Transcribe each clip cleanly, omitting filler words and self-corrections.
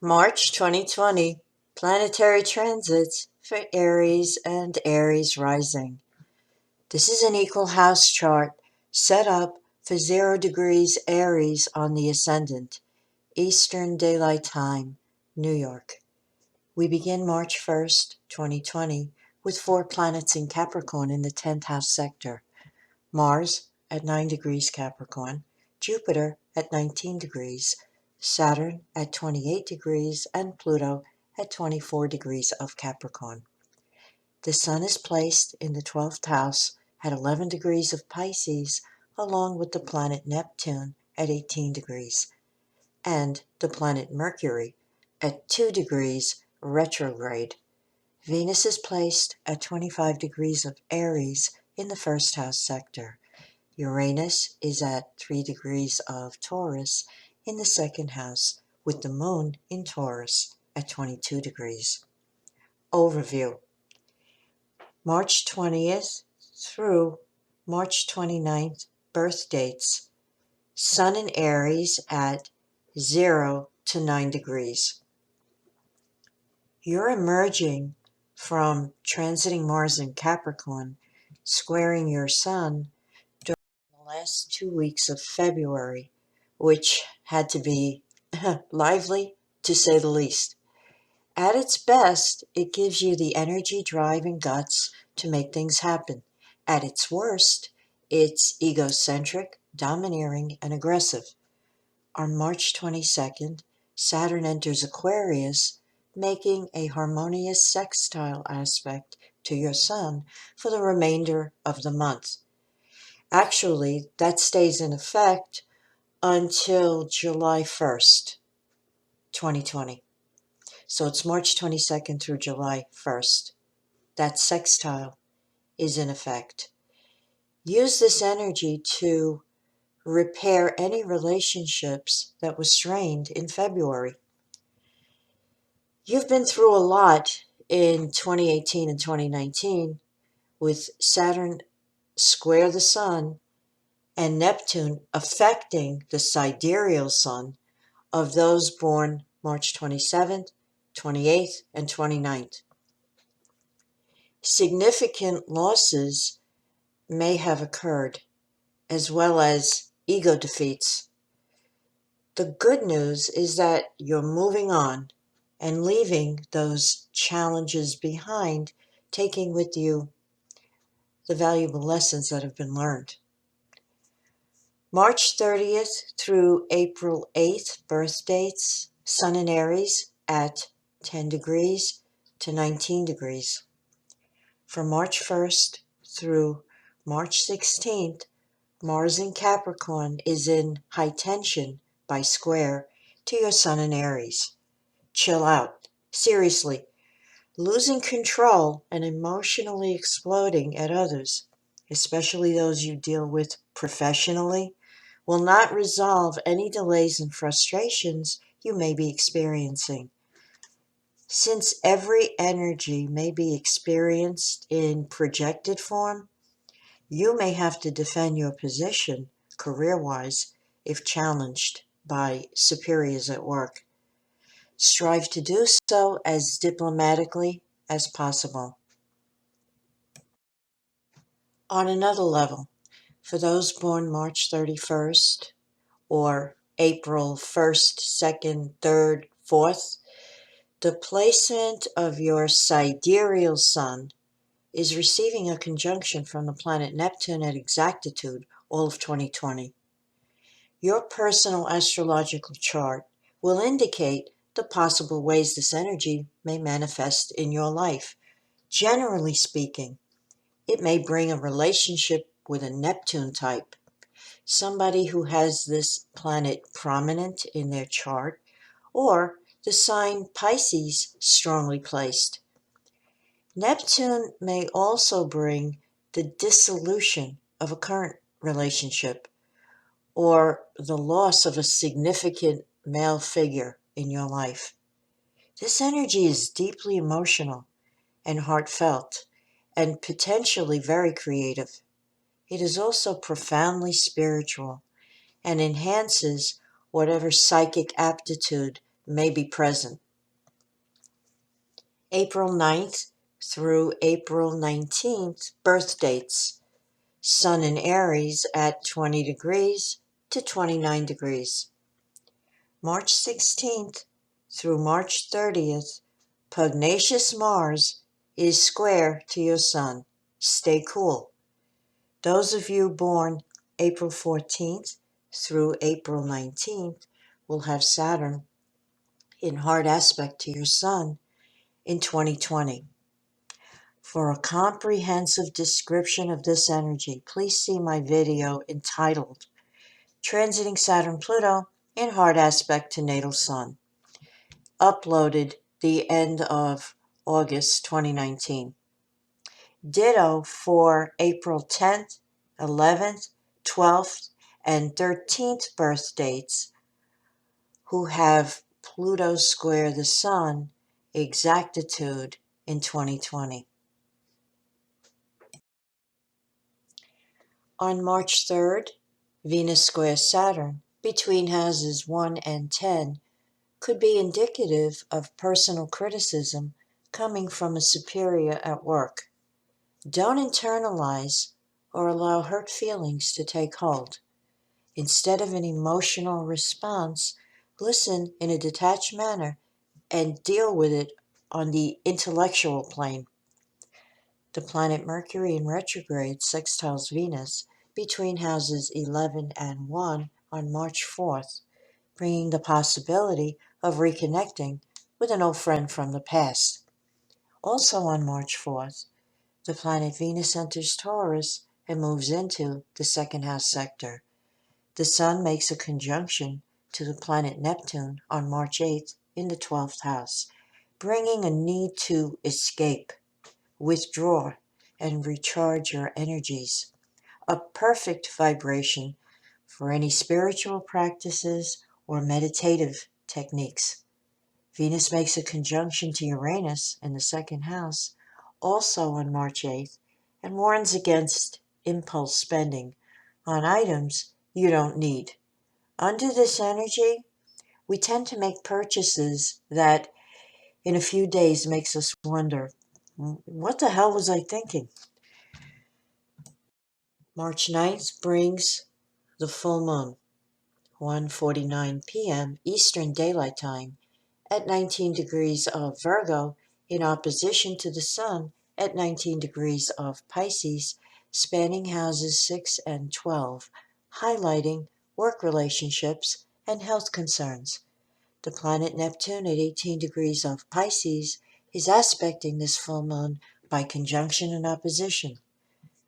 March 2020, planetary transits for Aries and Aries rising. This is an equal house chart set up for 0 degrees Aries on the ascendant, Eastern Daylight Time, New York. We begin March 1st, 2020, with 4 planets in Capricorn in the 10th house sector. Mars at 9 degrees Capricorn, Jupiter at 19 degrees, Saturn at 28 degrees, and Pluto at 24 degrees of Capricorn. The Sun is placed in the 12th house at 11 degrees of Pisces, along with the planet Neptune at 18 degrees, and the planet Mercury at 2 degrees retrograde. Venus is placed at 25 degrees of Aries in the 1st house sector. Uranus is at 3 degrees of Taurus in the 2nd house, with the moon in Taurus at 22 degrees. Overview. March 20th through March 29th, birth dates. Sun in Aries at 0 to 9 degrees. You're emerging from transiting Mars in Capricorn, squaring your Sun during the last 2 weeks of February, which had to be lively, to say the least. At its best, it gives you the energy, drive, and guts to make things happen. At its worst, it's egocentric, domineering, and aggressive. On March 22nd, Saturn enters Aquarius, making a harmonious sextile aspect to your Sun for the remainder of the month. Actually, that stays in effect until July 1st, 2020. So it's March 22nd through July 1st. That sextile is in effect. Use this energy to repair any relationships that were strained in February. You've been through a lot in 2018 and 2019 with Saturn square the Sun and Neptune affecting the sidereal Sun of those born March 27th, 28th, and 29th. Significant losses may have occurred, as well as ego defeats. The good news is that you're moving on and leaving those challenges behind, taking with you the valuable lessons that have been learned. March 30th through April 8th, birth dates, Sun in Aries at 10 degrees to 19 degrees. From March 1st through March 16th, Mars in Capricorn is in high tension by square to your Sun in Aries. Chill out. Seriously. Losing control and emotionally exploding at others, especially those you deal with professionally, will not resolve any delays and frustrations you may be experiencing. Since every energy may be experienced in projected form, you may have to defend your position, career-wise, if challenged by superiors at work. Strive to do so as diplomatically as possible. On another level, for those born March 31st or April 1st, 2nd, 3rd, 4th, the placement of your sidereal Sun is receiving a conjunction from the planet Neptune at exactitude all of 2020. Your personal astrological chart will indicate the possible ways this energy may manifest in your life. Generally speaking, it may bring a relationship with a Neptune type, somebody who has this planet prominent in their chart, or the sign Pisces strongly placed. Neptune may also bring the dissolution of a current relationship or the loss of a significant male figure in your life. This energy is deeply emotional and heartfelt and potentially very creative. It is also profoundly spiritual and enhances whatever psychic aptitude may be present. April 9th through April 19th, birth dates. Sun in Aries at 20 degrees to 29 degrees. March 16th through March 30th, pugnacious Mars is square to your Sun. Stay cool. Those of you born April 14th through April 19th will have Saturn in hard aspect to your Sun in 2020. For a comprehensive description of this energy, please see my video entitled Transiting Saturn-Pluto in Hard Aspect to Natal Sun, uploaded the end of August 2019. Ditto for April 10th, 11th, 12th, and 13th birth dates who have Pluto square the Sun exactitude in 2020. On March 3rd, Venus squares Saturn between houses 1 and 10 could be indicative of personal criticism coming from a superior at work. Don't internalize or allow hurt feelings to take hold. Instead of an emotional response, listen in a detached manner and deal with it on the intellectual plane. The planet Mercury in retrograde sextiles Venus between houses 11 and 1 on March 4th, bringing the possibility of reconnecting with an old friend from the past. Also on March 4th, the planet Venus enters Taurus and moves into the second house sector. The Sun makes a conjunction to the planet Neptune on March 8th in the 12th house, bringing a need to escape, withdraw, and recharge your energies. A perfect vibration for any spiritual practices or meditative techniques. Venus makes a conjunction to Uranus in the second house, also on March 8th, and warns against impulse spending on items you don't need. Under this energy, we tend to make purchases that in a few days makes us wonder, what the hell was I thinking? March 9th brings the full moon, 1:49 p.m. Eastern Daylight Time, at 19 degrees of Virgo in opposition to the Sun at 19 degrees of Pisces, spanning houses 6 and 12, highlighting work relationships and health concerns. The planet Neptune at 18 degrees of Pisces is aspecting this full moon by conjunction and opposition.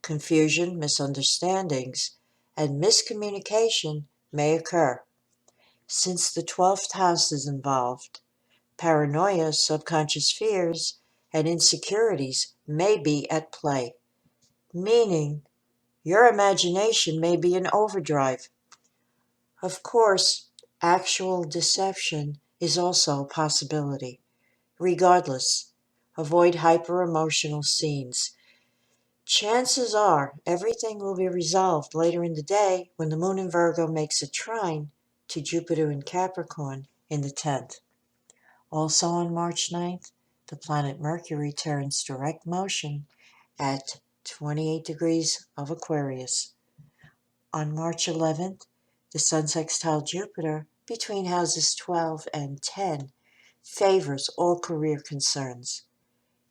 Confusion, misunderstandings, and miscommunication may occur. Since the 12th house is involved, paranoia, subconscious fears, and insecurities may be at play, meaning your imagination may be in overdrive. Of course, actual deception is also a possibility. Regardless, avoid hyper-emotional scenes. Chances are everything will be resolved later in the day when the moon in Virgo makes a trine to Jupiter in Capricorn in the 10th. Also on March 9th, the planet Mercury turns direct motion at 28 degrees of Aquarius. On March 11th, the Sun sextile Jupiter between houses 12 and 10 favors all career concerns.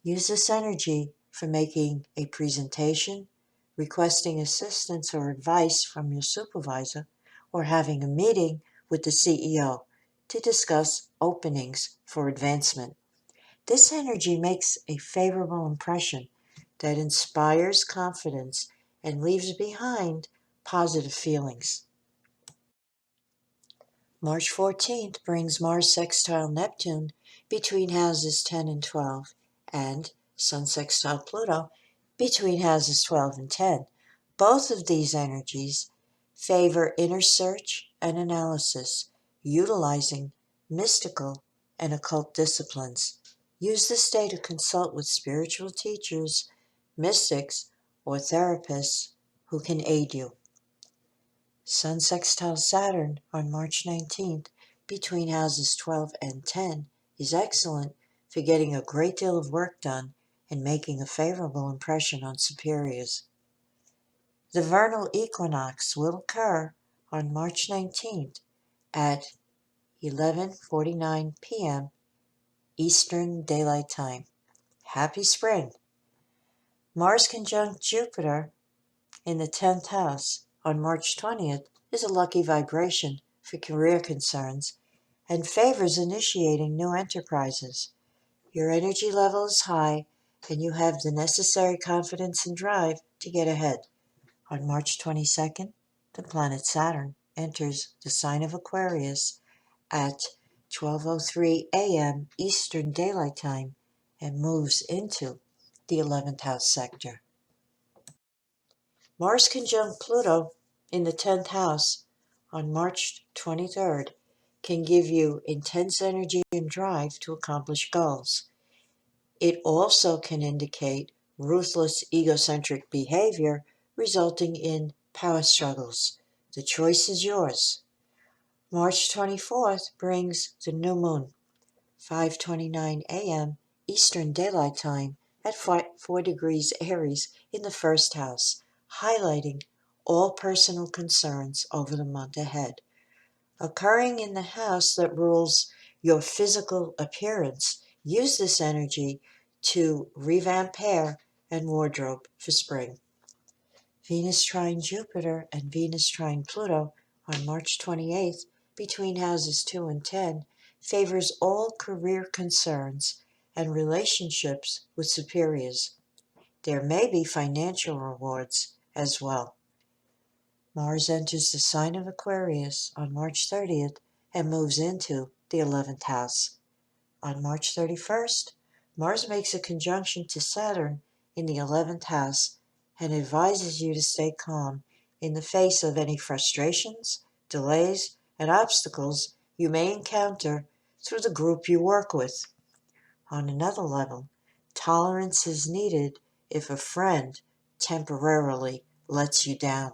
Use this energy for making a presentation, requesting assistance or advice from your supervisor, or having a meeting with the CEO to discuss openings for advancement. This energy makes a favorable impression that inspires confidence and leaves behind positive feelings. March 14th brings Mars sextile Neptune between houses 10 and 12, and Sun sextile Pluto between houses 12 and 10. Both of these energies favor inner search and analysis, utilizing mystical and occult disciplines. Use this day to consult with spiritual teachers, mystics, or therapists who can aid you. Sun sextile Saturn on March 19th between houses 12 and 10 is excellent for getting a great deal of work done and making a favorable impression on superiors. The vernal equinox will occur on March 19th at 11:49 p.m. Eastern Daylight Time. Happy spring! Mars conjunct Jupiter in the 10th house on March 20th is a lucky vibration for career concerns and favors initiating new enterprises. Your energy level is high and you have the necessary confidence and drive to get ahead. On March 22nd, the planet Saturn enters the sign of Aquarius at 12:03 a.m. Eastern Daylight Time and moves into the 11th house sector. Mars conjunct Pluto in the 10th house on March 23rd can give you intense energy and drive to accomplish goals. It also can indicate ruthless egocentric behavior resulting in power struggles. The choice is yours. March 24th brings the new moon, 5:29 a.m. Eastern Daylight Time at 4 degrees Aries in the first house, highlighting all personal concerns over the month ahead. Occurring in the house that rules your physical appearance, use this energy to revamp hair and wardrobe for spring. Venus trine Jupiter and Venus trine Pluto on March 28th between houses 2 and 10 favors all career concerns and relationships with superiors. There may be financial rewards as well. Mars enters the sign of Aquarius on March 30th and moves into the 11th house. On March 31st, Mars makes a conjunction to Saturn in the 11th house and advises you to stay calm in the face of any frustrations, delays, and obstacles you may encounter through the group you work with. On another level, tolerance is needed if a friend temporarily lets you down.